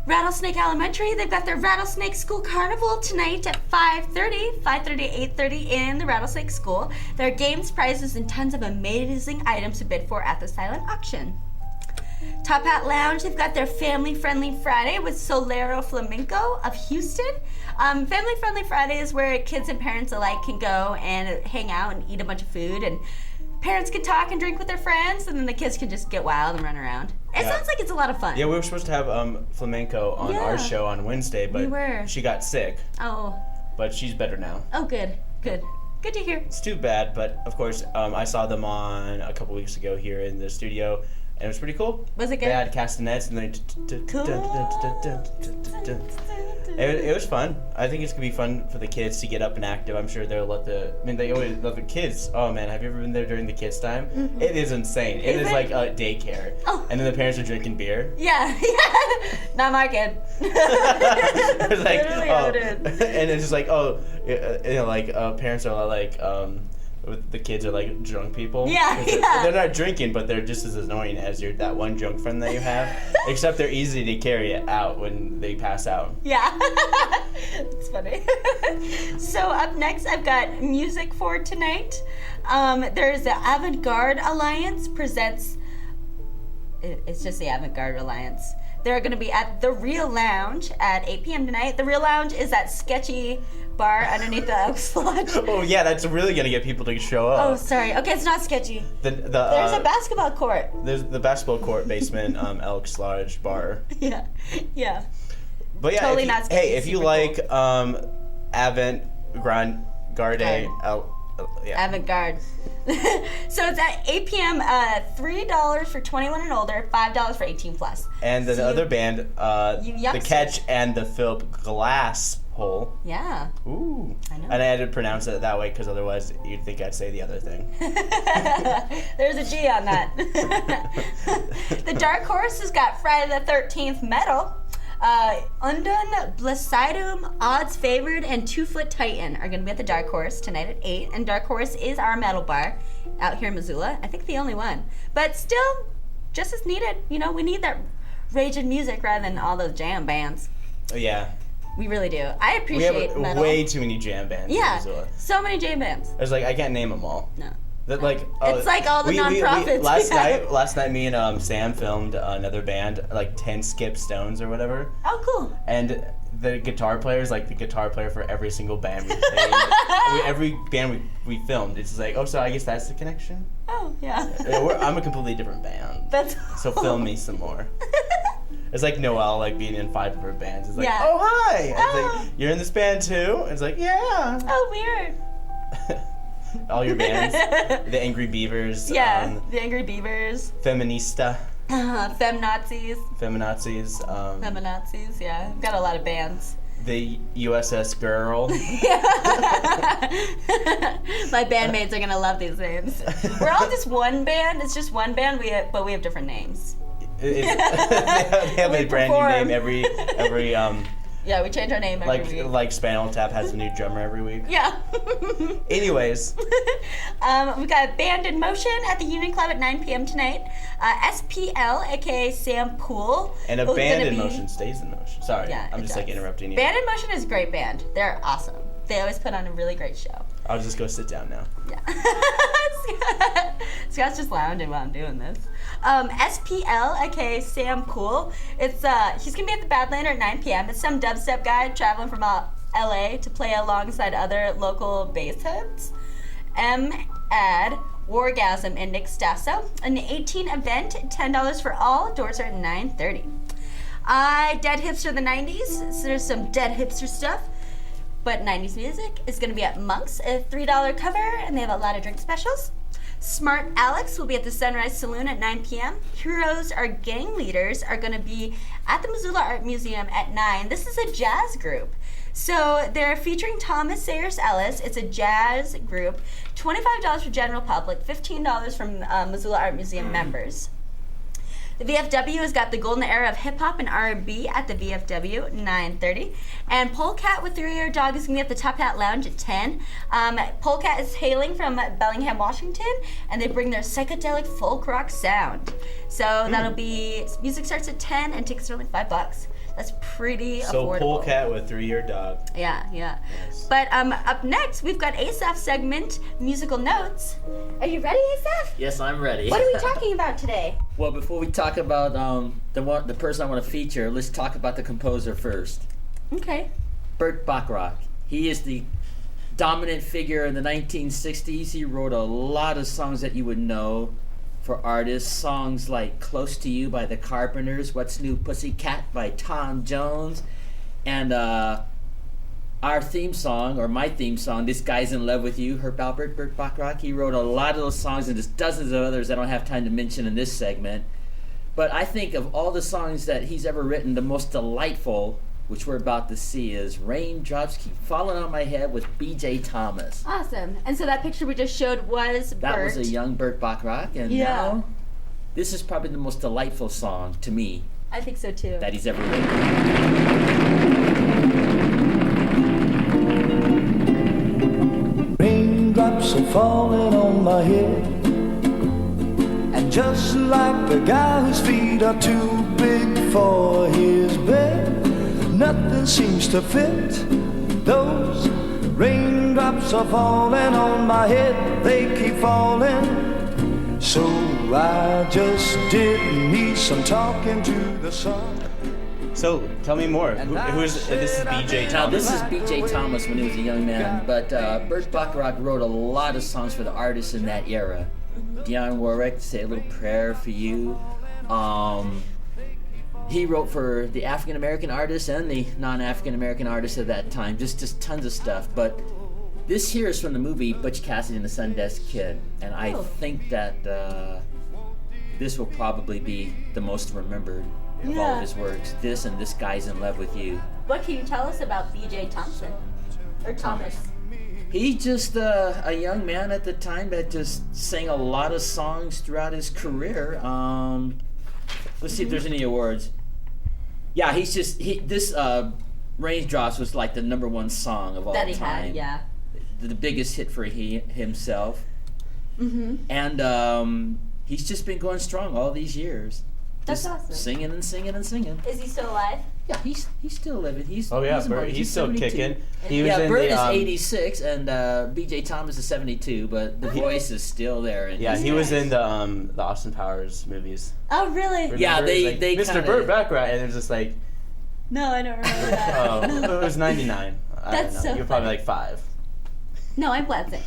Rattlesnake Elementary, they've got their Rattlesnake School Carnival tonight at 5:30 to 8:30 in the Rattlesnake School. There are games, prizes, and tons of amazing items to bid for at the silent auction. Top Hat Lounge, they've got their Family Friendly Friday with Solero Flamenco of Houston. Family Friendly Friday is where kids and parents alike can go and hang out and eat a bunch of food, and parents can talk and drink with their friends, and then the kids can just get wild and run around. It sounds like it's a lot of fun. Yeah, we were supposed to have flamenco on our show on Wednesday, but she got sick. Oh. But she's better now. Oh, good. Good to hear. It's too bad, but of course, I saw them on a couple weeks ago here in the studio, and it was pretty cool. Was it good? They had castanets, and it was fun. I think it's gonna be fun for the kids to get up and active. I'm sure they'll they always love the kids. Oh man, have you ever been there during the kids' time? Mm-hmm. It is insane. It is like a daycare. Oh. And then the parents are drinking beer. Yeah. Not my kid. It's like, and it's just like, parents are like, the kids are like drunk people. Yeah. They're not drinking, but they're just as annoying as that one drunk friend that you have. Except they're easy to carry it out when they pass out. Yeah. It's funny. So up next, I've got music for tonight. There's the Avant-Garde Alliance presents. It's just the Avant-Garde Alliance. They're going to be at the Real Lounge at 8 p.m. tonight. The Real Lounge is that sketchy bar underneath the Elks Lodge. Oh yeah, that's really going to get people to show up. Oh, sorry. Okay, it's not sketchy. There's a basketball court. There's the basketball court basement Elks Lodge bar. Yeah. But yeah, totally not sketchy. Hey, if you like Avant-Garde, Avant-Garde. So it's at 8 p.m. $3 for 21 and older, $5 for 18 plus. And the other band, the Catch and the Philip Glass hole. Yeah. Ooh. I know. And I had to pronounce it that way because otherwise you'd think I'd say the other thing. There's a G on that. The Dark Horse has got Friday the 13th medal. Undone, Blessidum, Odds Favored, and 2 Foot Titan are going to be at the Dark Horse tonight at 8. And Dark Horse is our metal bar out here in Missoula. I think the only one. But still, just as needed. You know, we need that raging music rather than all those jam bands. Oh, yeah. We really do. I appreciate we have metal. way too many jam bands in Missoula. So many jam bands. There's like, I can't name them all. No. That like It's like all the nonprofits. Last night, me and Sam filmed another band, like 10 Skip Stones or whatever. Oh, cool. And the guitar player is like the guitar player for every single band we played. Every band we filmed, it's just like, oh, so I guess that's the connection. Oh, yeah. I'm a completely different band. That's so film me some more. It's like Noelle, like being in 5 different bands. It's like, Yeah. oh hi, it's Oh. like, you're in this band too. It's like, yeah. Oh, weird. All your bands, the Angry Beavers. Yeah, the Angry Beavers. Feminista. Feminazis. Feminazis. Feminazis, yeah. I've got a lot of bands. The USS Girl. My bandmates are gonna love these names. We're all just one band. It's just one band, but we have different names. They have a brand new name every Yeah, we change our name every week. Like Spinal Tap has a new drummer every week. Yeah. Anyways. We got Band in Motion at the Union Club at 9 p.m. tonight. SPL, aka Sam Poole. And a band in motion stays in motion. Sorry, Yeah, I'm just like interrupting you. Band in Motion is a great band. They're awesome. They always put on a really great show. I'll just go sit down now. Scott's just lounging while I'm doing this. SPL, aka Sam Poole. He's gonna be at the Badlander at 9 p.m. It's some dubstep guy traveling from LA to play alongside other local bass heads. Ad, Wargasm, and Nick Stasso. An 18 event, $10 for all. Doors are at 9:30. Dead Hipster the 90s. So there's some dead hipster stuff. But 90s music is going to be at Monk's, a $3 cover, and they have a lot of drink specials. Smart Alex will be at the Sunrise Saloon at 9 p.m. Heroes Are Gang Leaders are going to be at the Missoula Art Museum at 9. This is a jazz group. So they're featuring Thomas Sayers Ellis. It's a jazz group. $25 for general public, $15 from Missoula Art Museum members. The VFW has got the golden era of hip-hop and R&B at the VFW, 9:30. And Polecat with 3-Year Dog is going to be at the Top Hat Lounge at 10. Polecat is hailing from Bellingham, Washington, and they bring their psychedelic folk rock sound. So that'll be, music starts at 10 and tickets are only $5. That's pretty So affordable. Polecat with 3-Year Dog. Yeah. But up next, we've got Asaf's segment, Musical Notes. Are you ready, Asaf? Yes, I'm ready. What are we talking about today? Well, before we talk about the person I want to feature, let's talk about the composer first. Okay. Burt Bacharach. He is the dominant figure in the 1960s. He wrote a lot of songs that you would know for artists. Songs like Close to You by the Carpenters, What's New Pussycat by Tom Jones, and our theme song, or my theme song, This Guy's in Love with You, heard about Burt Bacharach. He wrote a lot of those songs, and there's dozens of others I don't have time to mention in this segment. But I think of all the songs that he's ever written, the most delightful, which we're about to see, is Raindrops Keep Falling on My Head with B.J. Thomas. Awesome. And so that picture we just showed was Burt. That was a young Burt Bacharach, and now this is probably the most delightful song to me. I think so too. That he's ever written. Raindrops are falling on my head, and just like the guy whose feet are too big for his bed, nothing seems to fit. Those raindrops are falling on my head, they keep falling. So I just did need some talking to the sun. So tell me more. This is B.J. Thomas. Now this is B.J. Thomas when he was a young man, but Burt Bacharach wrote a lot of songs for the artists in that era. Dionne Warwick, Say a Little Prayer for You. He wrote for the African American artists and the non-African American artists of that time. Just tons of stuff. But this here is from the movie Butch Cassidy and the Sundance Kid, and I think that this will probably be the most remembered of all of his works. This and This Guy's in Love with You. What can you tell us about B.J. Thompson? Or Thomas? He's just a young man at the time that just sang a lot of songs throughout his career. Let's see if there's any awards. Yeah, this Raindrops was like the #1 song of all time. That he had, yeah. The biggest hit for himself. And he's just been going strong all these years. That's just awesome. Singing and singing and singing. Is he still alive? Yeah, he's still living. He's he's still 72. kicking. He was in Bert the, is 86 and B.J. Thomas is 72, but the voice is still there. And he was in the Austin Powers movies. Oh, really? Remember? Yeah, they Mr. kinda... Burt Bacharach, and it was just like. No, I don't remember that. It was 99. That's don't know. so You're probably funny. like 5. No, I wasn't.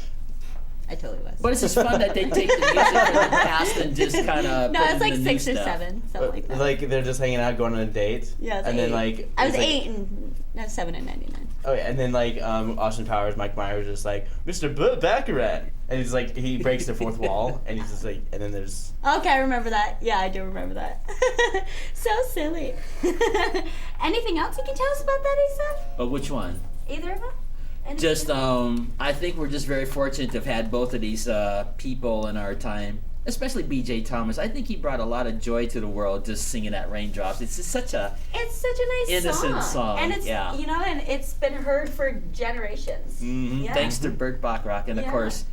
I totally was. But it's just fun that they take the music from the past and just kind of. No, it's like 6 or 7, something like that. Like they're just hanging out, going on a date. Yeah, and 8. then like I was 8 and 7 and 99. Oh yeah, and then like Austin Powers, Mike Myers is just like Mr. Bacharach, and he's like he breaks the fourth wall, and he's just like, and then there's. Okay, I remember that. Yeah, I do remember that. So silly. Anything else you can tell us about that, Asa? But which one? Either of them? Just I think we're just very fortunate to have had both of these people in our time, especially B.J. Thomas. I think he brought a lot of joy to the world just singing that Raindrops. It's just such a nice innocent song. And it's and it's been heard for generations. Mm-hmm. Yeah. Thanks to Burt Bacharach, and of course,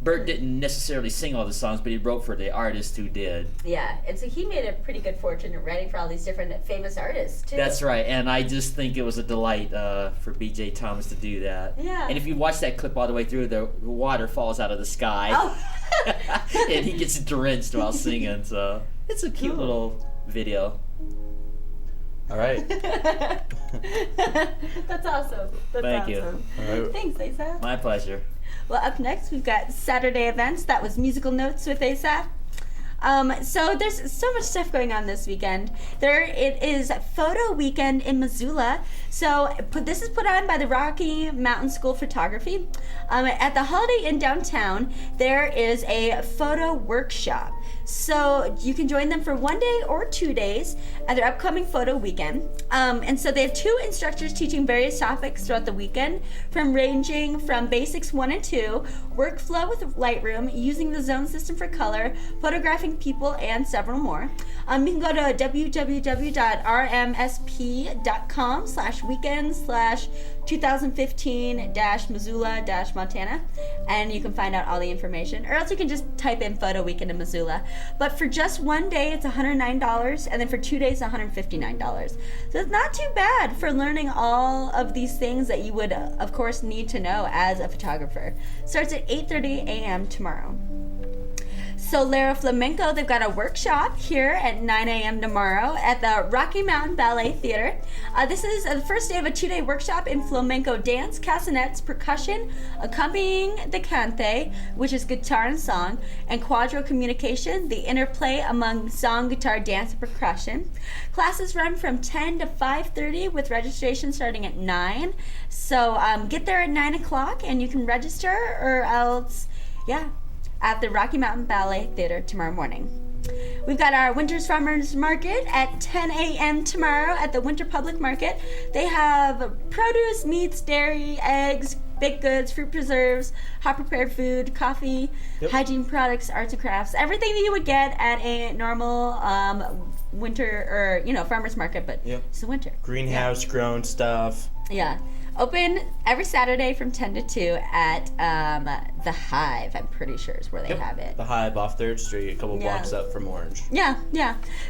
Burt didn't necessarily sing all the songs, but he wrote for the artist who did. Yeah, and so he made a pretty good fortune writing for all these different famous artists too. That's right, and I just think it was a delight for B.J. Thomas to do that. Yeah. And if you watch that clip all the way through, the water falls out of the sky. Oh. And he gets drenched while singing, so it's a cute little video. All right. That's awesome. That's Thank awesome. you. All right. Thanks, Asa. My pleasure. Well, up next, we've got Saturday events. That was Musical Notes with Asa. So there's so much stuff going on this weekend. It is Photo Weekend in Missoula. So this is put on by the Rocky Mountain School of Photography. At the Holiday Inn downtown, there is a photo workshop. So you can join them for 1 day or 2 days at their upcoming photo weekend. And so they have 2 instructors teaching various topics throughout the weekend, ranging from basics 1 and 2, workflow with Lightroom, using the zone system for color, photographing people, and several more. You can go to www.rmsp.com/weekend/2015-Missoula-Montana, and you can find out all the information, or else you can just type in Photo Weekend in Missoula. But for just 1 day, it's $109, and then for 2 days, $159. So it's not too bad for learning all of these things that you would, of course, need to know as a photographer. Starts at 8:30 a.m. tomorrow. Solera Flamenco, they've got a workshop here at 9 a.m. tomorrow at the Rocky Mountain Ballet Theater. This is the first day of a 2-day workshop in flamenco dance, castanets, percussion, accompanying the cante, which is guitar and song, and quadro communication, the interplay among song, guitar, dance, and percussion. Classes run from 10 to 5:30 with registration starting at 9. So get there at 9 o'clock and you can register, or else, at the Rocky Mountain Ballet Theater tomorrow morning. We've got our Winter's Farmers Market at 10 a.m. tomorrow at the Winter Public Market. They have produce, meats, dairy, eggs, baked goods, fruit preserves, hot prepared food, coffee, hygiene products, arts and crafts, everything that you would get at a normal winter or farmers market, but it's the winter. Greenhouse grown stuff. Yeah. Open every Saturday from 10 to 2 at the Hive, I'm pretty sure is where they have it. The Hive off 3rd Street, a couple blocks up from Orange. Yeah.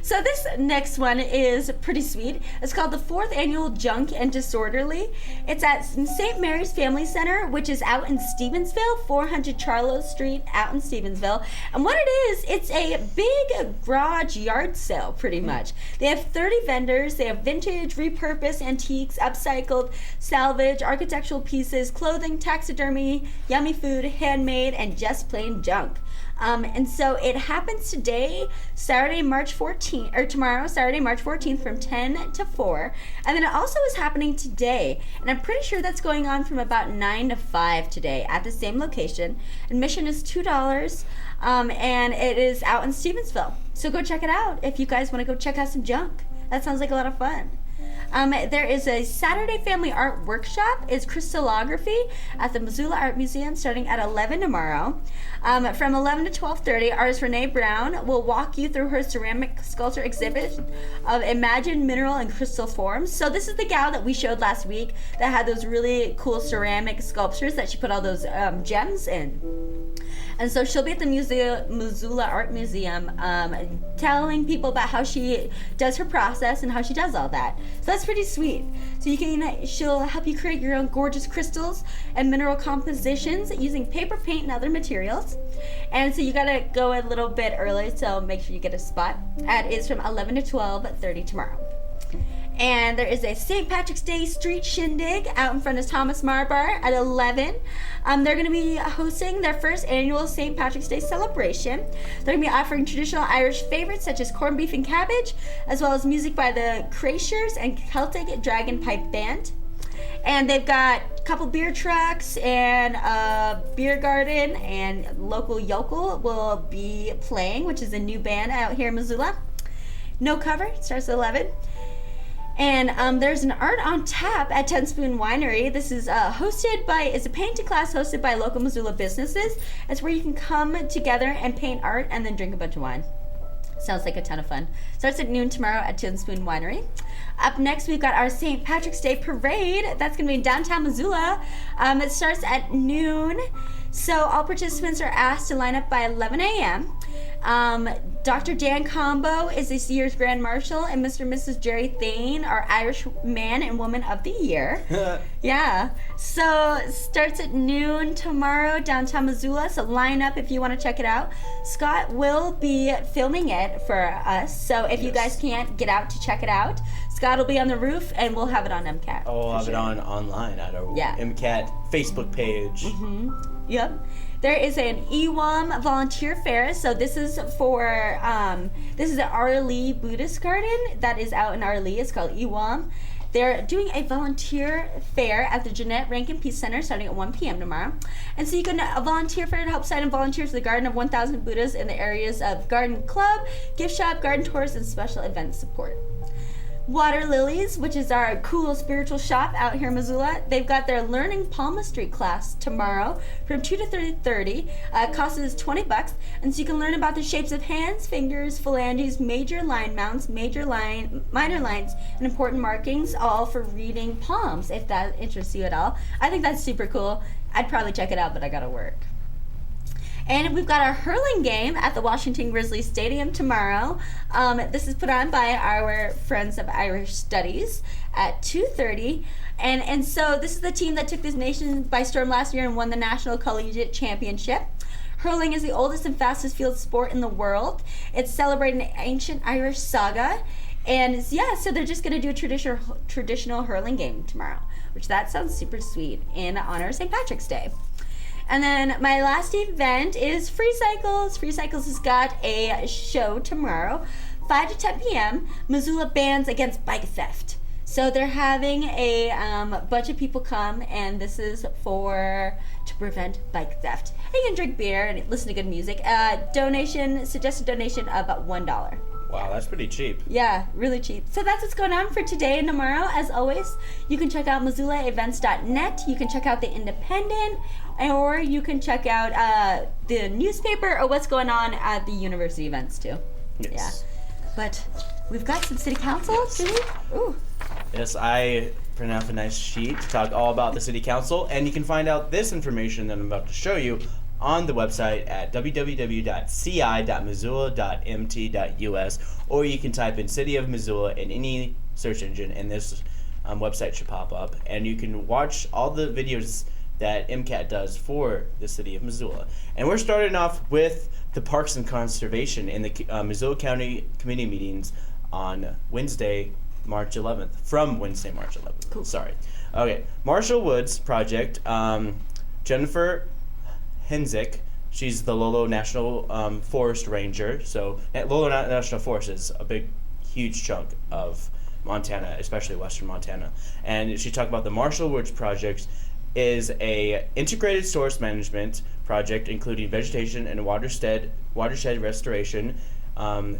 So this next one is pretty sweet. It's called the 4th Annual Junk and Disorderly. It's at St. Mary's Family Center, which is out in Stevensville, 400 Charlo Street, out in Stevensville. And what it is, it's a big garage yard sale, pretty much. They have 30 vendors. They have vintage, repurposed, antiques, upcycled, recycled, salvage, architectural pieces, clothing, taxidermy, yummy food, handmade, and just plain junk. And so it happens today, Saturday, March 14th, or tomorrow, Saturday, March 14th from 10 to 4. And then it also is happening today. And I'm pretty sure that's going on from about 9 to 5 today at the same location. Admission is $2, and it is out in Stevensville. So go check it out if you guys want to go check out some junk. That sounds like a lot of fun. There is a Saturday Family Art Workshop. It's crystallography at the Missoula Art Museum starting at 11 tomorrow. From 11 to 12:30, artist Renee Brown will walk you through her ceramic sculpture exhibit of imagined mineral and crystal forms. So this is the gal that we showed last week that had those really cool ceramic sculptures that she put all those gems in. And so she'll be at the Missoula Art Museum telling people about how she does her process and how she does all that. So that's pretty sweet. So she'll help you create your own gorgeous crystals and mineral compositions using paper, paint, and other materials. And so you gotta go a little bit early, so make sure you get a spot. That is from 11 to 12:30 tomorrow. And there is a St. Patrick's Day street shindig out in front of Thomas Mar Bar at 11. They're going to be hosting their first annual St. Patrick's Day celebration. They're going to be offering traditional Irish favorites such as corned beef and cabbage, as well as music by the Crashers and Celtic Dragon Pipe Band. And they've got a couple beer trucks and a beer garden, and local yokel will be playing, which is a new band out here in Missoula. No cover, starts at 11. And there's an art on tap at 10 Spoon Winery. This is it's a painting class hosted by local Missoula businesses. It's where you can come together and paint art and then drink a bunch of wine. Sounds like a ton of fun. Starts at noon tomorrow at 10 Spoon Winery. Up next, we've got our St. Patrick's Day Parade. That's going to be in downtown Missoula. It starts at noon. So all participants are asked to line up by 11 a.m. Dr. Dan Combo is this year's Grand Marshal, and Mr. and Mrs. Jerry Thane are Irish Man and Woman of the Year. Yeah. So starts at noon tomorrow, downtown Missoula. So line up if you want to check it out. Scott will be filming it for us. So if you guys can't get out to check it out, Scott will be on the roof, and we'll have it on MCAT. Oh, we'll have it online at our MCAT Facebook page. Yep. There is an EWAM volunteer fair. So this is for, this is the Arlee Buddhist Garden that is out in Arlee. It's called EWAM. They're doing a volunteer fair at the Jeanette Rankin Peace Center starting at 1 p.m. tomorrow. And so you can volunteer fair to help sign in volunteers for the Garden of 1,000 Buddhas in the areas of garden club, gift shop, garden tours, and special event support. Water Lilies, which is our cool spiritual shop out here in Missoula, they've got their Learning Palmistry class tomorrow from 2 to 3:30. Cost is $20, and so you can learn about the shapes of hands, fingers, phalanges, major line mounts, minor lines, and important markings, all for reading palms, if that interests you at all. I think that's super cool. I'd probably check it out, but I gotta work. And we've got our hurling game at the Washington Grizzlies Stadium tomorrow. This is put on by our Friends of Irish Studies at 2:30. And so this is the team that took this nation by storm last year and won the National Collegiate Championship. Hurling is the oldest and fastest field sport in the world. It's celebrating an ancient Irish saga. And so they're just going to do a traditional hurling game tomorrow, which that sounds super sweet in honor of St. Patrick's Day. And then my last event is Free Cycles. Free Cycles has got a show tomorrow, 5 to 10 p.m., Missoula Bans Against Bike Theft. So they're having a bunch of people come, and this is to prevent bike theft. And you can drink beer and listen to good music. Suggested donation of $1. Wow, that's pretty cheap. Yeah, really cheap. So that's what's going on for today and tomorrow. As always, you can check out MissoulaEvents.net. You can check out The Independent, or you can check out the newspaper or what's going on at the university events too. Yes. Yeah. But we've got some city council, do we? Ooh. Yes, I printed out a nice sheet to talk all about the city council, and you can find out this information that I'm about to show you on the website at www.ci.missoula.mt.us, or you can type in City of Missoula in any search engine, and this website should pop up, and you can watch all the videos that MCAT does for the City of Missoula. And we're starting off with the Parks and Conservation in the Missoula County Committee meetings on Wednesday, March 11th. From Wednesday, March 11th. Cool. Sorry. Okay. Marshall Woods Project. Jennifer Henzik. She's the Lolo National Forest Ranger. So Lolo National Forest is a big, huge chunk of Montana, especially western Montana. And she talked about the Marshall Woods Project is a integrated source management project including vegetation and watershed restoration,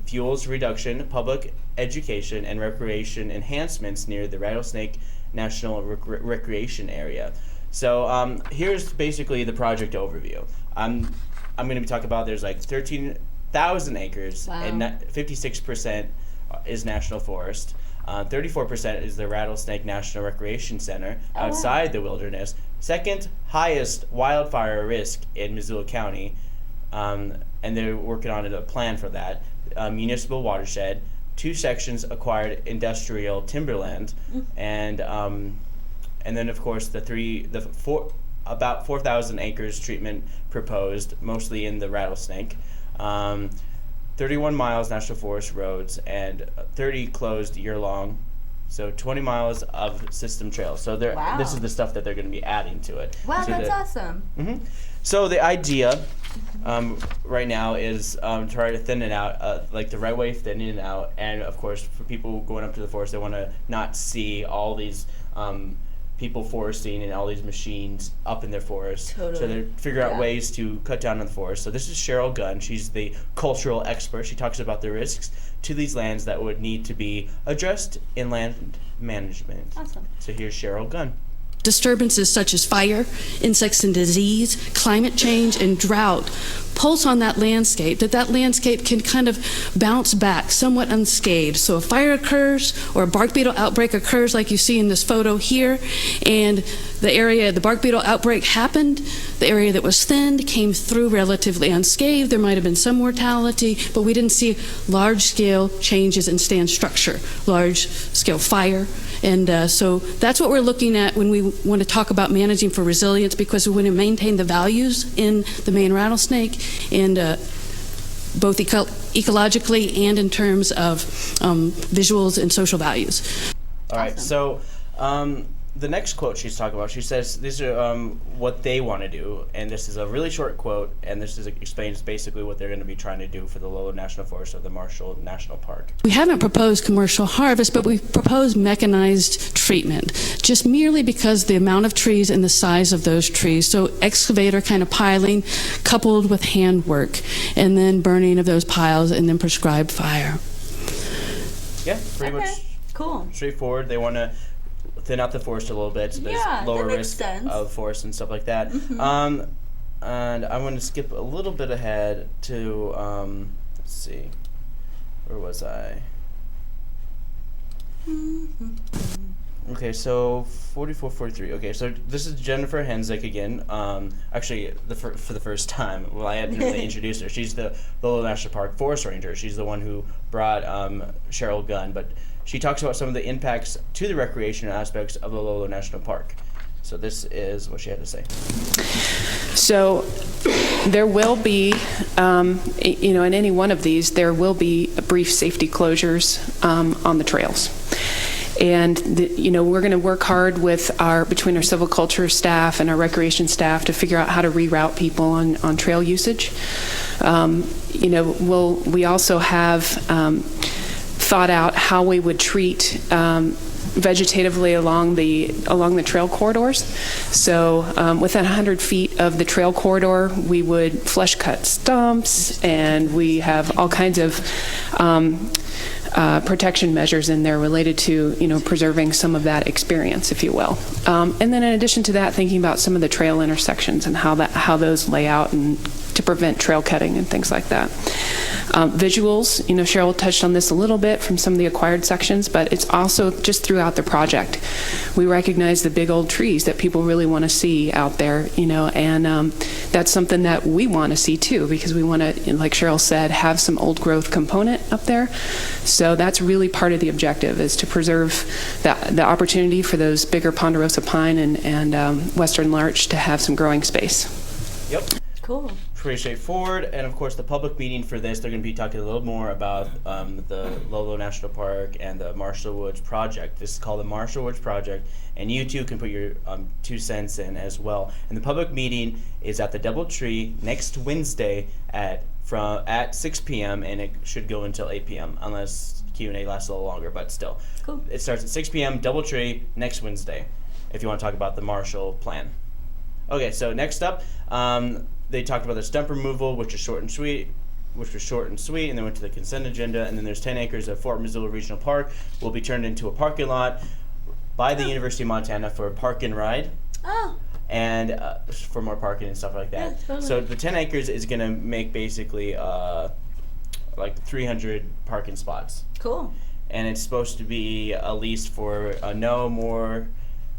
fuels reduction, public education, and recreation enhancements near the Rattlesnake National Recreation Area. So here's basically the project overview. I'm going to be talking about there's like 13,000 acres, and 56% is national forest. 34% is the Rattlesnake National Recreation Center outside the wilderness. Second highest wildfire risk in Missoula County, and they're working on a plan for that. Municipal watershed, 2 sections acquired industrial timberland, and then of course about 4,000 acres treatment proposed, mostly in the Rattlesnake. 31 miles national forest roads and 30 closed year-long, so 20 miles of system trails. So this is the stuff that they're going to be adding to it. Wow, so that's awesome. So the idea right now is try to thin it out, like the right way, thinning it out, and of course for people going up to the forest, they want to not see all these people foresting and all these machines up in their forest. Totally. So they figure out ways to cut down on the forest. So this is Cheryl Gunn. She's the cultural expert. She talks about the risks to these lands that would need to be addressed in land management. Awesome. So here's Cheryl Gunn. Disturbances such as fire, insects and disease, climate change, and drought pulse on that landscape can kind of bounce back somewhat unscathed. So a fire occurs or a bark beetle outbreak occurs like you see in this photo here, and the bark beetle outbreak happened, the area that was thinned came through relatively unscathed. There might have been some mortality, but we didn't see large-scale changes in stand structure, large-scale fire. And so that's what we're looking at when we want to talk about managing for resilience, because we want to maintain the values in the Maine rattlesnake, and both ecologically and in terms of visuals and social values. All right, so the next quote she's talking about, she says these are what they want to do, and this is a really short quote, and this explains basically what they're going to be trying to do for the Lolo National Forest of the Marshall National Park. We haven't proposed commercial harvest, but we've proposed mechanized treatment, just merely because the amount of trees and the size of those trees. So excavator kind of piling coupled with handwork, and then burning of those piles, and then prescribed fire. Yeah, pretty much cool. Straightforward. They want to thin out the forest a little bit, so there's lower risk of forest and stuff like that. And I'm going to skip a little bit ahead to, let's see, where was I? Okay, so 44, 43. Okay, so this is Jennifer Henzik again. Actually, for the first time. Well, I hadn't really introduced her. She's the Lolo National Park Forest Ranger. She's the one who brought Cheryl Gunn, but she talks about some of the impacts to the recreational aspects of the Lolo National Park. So this is what she had to say. So there will be, in any one of these, there will be brief safety closures on the trails. And we're going to work hard with between our civil culture staff and our recreation staff to figure out how to reroute people on trail usage. We also have thought out how we would treat vegetatively along the trail corridors. So within 100 feet of the trail corridor, we would flush cut stumps, and we have all kinds of protection measures in there related to preserving some of that experience, if you will. And then in addition to that, thinking about some of the trail intersections and how those lay out and to prevent trail cutting and things like that. Visuals, Cheryl touched on this a little bit from some of the acquired sections, but it's also just throughout the project. We recognize the big old trees that people really want to see out there, and that's something that we want to see too, because we want to, like Cheryl said, have some old growth component up there. So that's really part of the objective, is to preserve the opportunity for those bigger ponderosa pine and western larch to have some growing space. Yep. Cool. pretty straightforward. And of course, the public meeting for this, they're going to be talking a little more about the Lolo National Park and the Marshall Woods Project. This is called the Marshall Woods Project, and you too can put your 2 cents in as well. And the public meeting is at the DoubleTree next Wednesday at 6 p.m. and it should go until 8 p.m. unless Q&A lasts a little longer, but still. Cool. It starts at 6 p.m. DoubleTree next Wednesday, if you want to talk about the Marshall Plan. Okay, so next up, they talked about the stump removal, which was short and sweet, and then went to the consent agenda. And then there's 10 acres of Fort Missoula Regional Park will be turned into a parking lot by the University of Montana for a park and ride. Oh. And for more parking and stuff like that. Yeah, totally. So the 10 acres is going to make basically like 300 parking spots. Cool. And it's supposed to be a lease for no more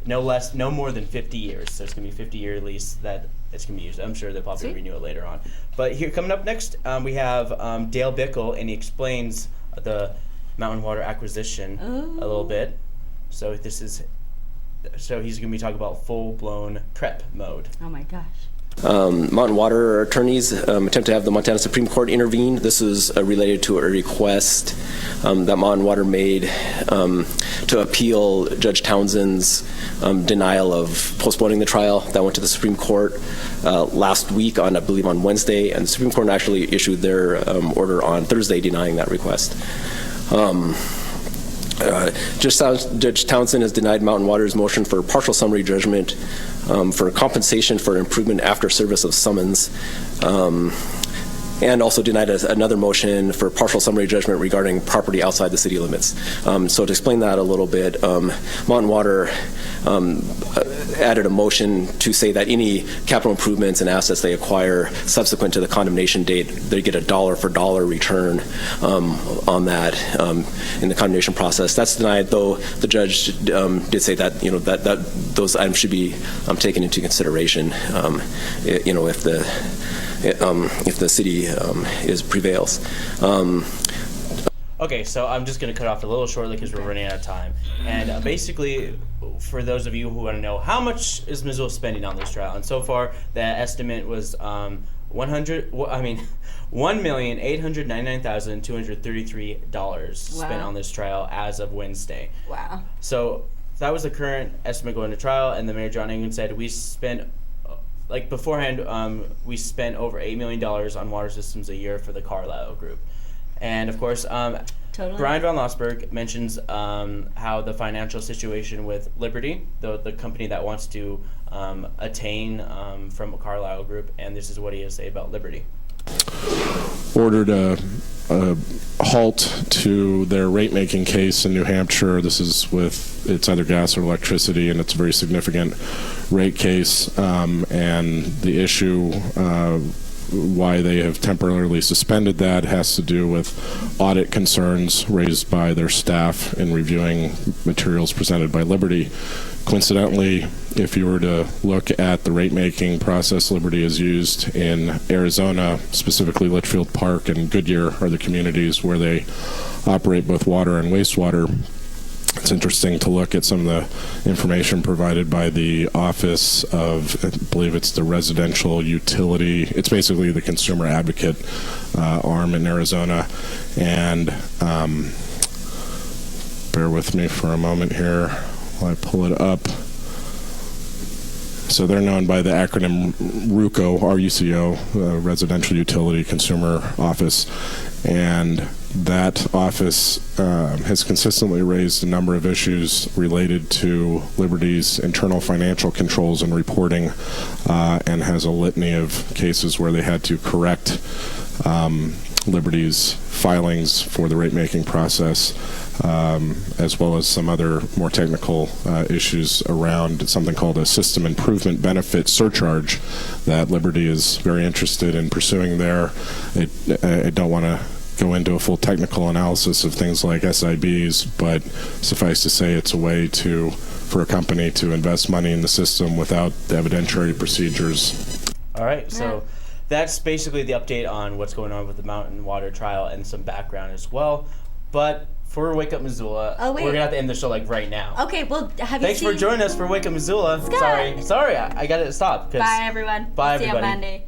than 50 years. So it's going to be a 50-year lease that it's going to be used. I'm sure they'll probably renew it later on. But here, coming up next, we have Dale Bickle, and he explains the mountain water acquisition a little bit. So he's going to be talking about full-blown prep mode. Oh my gosh. Mountain water attorneys attempt to have the Montana Supreme Court intervene. This is related to a request that Mountain Water made to appeal Judge Townsend's denial of postponing the trial that went to the Supreme Court last week I believe on Wednesday, and the Supreme Court actually issued their order on Thursday denying that request. Judge Townsend has denied Mountain Water's motion for partial summary judgment for compensation for improvement after service of summons, and also denied another motion for partial summary judgment regarding property outside the city limits. So to explain that a little bit, Mountain Water added a motion to say that any capital improvements and assets they acquire subsequent to the condemnation date, they get a dollar-for-dollar return on that in the condemnation process. That's denied, though the judge did say that that those items should be taken into consideration if the city prevails. Okay, so I'm just going to cut off a little shortly because we're running out of time. And basically, for those of you who want to know, how much is Missoula spending on this trial? And so far, the estimate was $1,899,233 spent on this trial as of Wednesday. Wow. So that was the current estimate going to trial, and the Mayor John England said we spent, beforehand, we spent over $8 million on water systems a year for the Carlisle group. And of course, totally. Brian Van Lossberg mentions how the financial situation with Liberty, the company that wants to attain from a Carlisle group, and this is what he has to say about Liberty. Ordered a halt to their rate-making case in New Hampshire. This is with it's either gas or electricity, and it's a very significant rate case. And the issue why they have temporarily suspended that has to do with audit concerns raised by their staff in reviewing materials presented by Liberty. Coincidentally, if you were to look at the rate-making process Liberty has used in Arizona, specifically Litchfield Park and Goodyear are the communities where they operate both water and wastewater. It's interesting to look at some of the information provided by the Office of, I believe it's the Residential Utility, it's basically the consumer advocate arm in Arizona. And bear with me for a moment here while I pull it up. So they're known by the acronym RUCO, R-U-C-O, Residential Utility Consumer Office. And that office has consistently raised a number of issues related to Liberty's internal financial controls and reporting, and has a litany of cases where they had to correct Liberty's filings for the rate-making process, as well as some other more technical issues around something called a system improvement benefit surcharge that Liberty is very interested in pursuing there. I don't want to go into a full technical analysis of things like SIBs, but suffice to say it's a way for a company to invest money in the system without the evidentiary procedures. All right, so that's basically the update on what's going on with the Mountain Water trial and some background as well. But for Wake Up Missoula, we're going to have to end the show right now. Okay, well, Thanks for joining us for Wake Up Missoula. Scott. Sorry, I got to stop. Bye, everyone. Bye, See everybody. you on Monday.